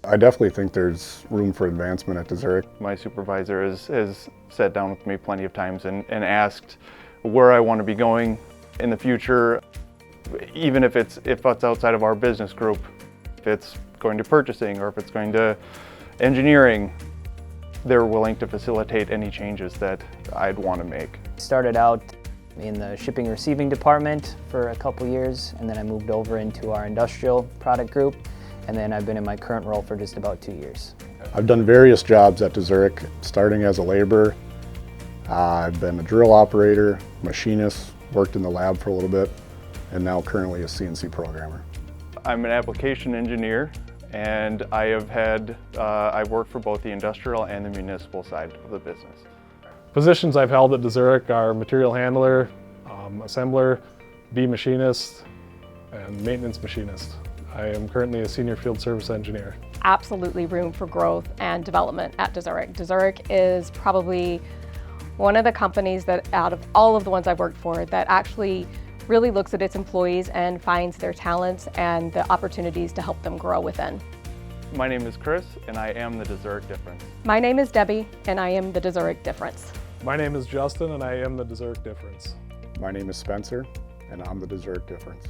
I definitely think there's room for advancement at DeZURIK. My supervisor has sat down with me plenty of times and asked where I want to be going in the future, even if it's outside of our business group, if it's going to purchasing or if it's going to engineering. They're willing to facilitate any changes that I'd want to make. Started out in the shipping receiving department for a couple years, and then I moved over into our industrial product group, and then I've been in my current role for just about 2 years. I've done various jobs at DeZURIK, starting as a laborer. I've been a drill operator, machinist, worked in the lab for a little bit, and now currently a CNC programmer. I'm an application engineer, and I've worked for both the industrial and the municipal side of the business. Positions I've held at DeZURIK are material handler, assembler, bee machinist, and maintenance machinist. I am currently a senior field service engineer. Absolutely room for growth and development at DeZURIK. DeZURIK is probably one of the companies that, out of all of the ones I've worked for, that actually really looks at its employees and finds their talents and the opportunities to help them grow within. My name is Chris, and I am the DeZURIK difference. My name is Debbie, and I am the DeZURIK difference. My name is Justin, and I am the DeZURIK difference. My name is Spencer, and I'm the DeZURIK difference.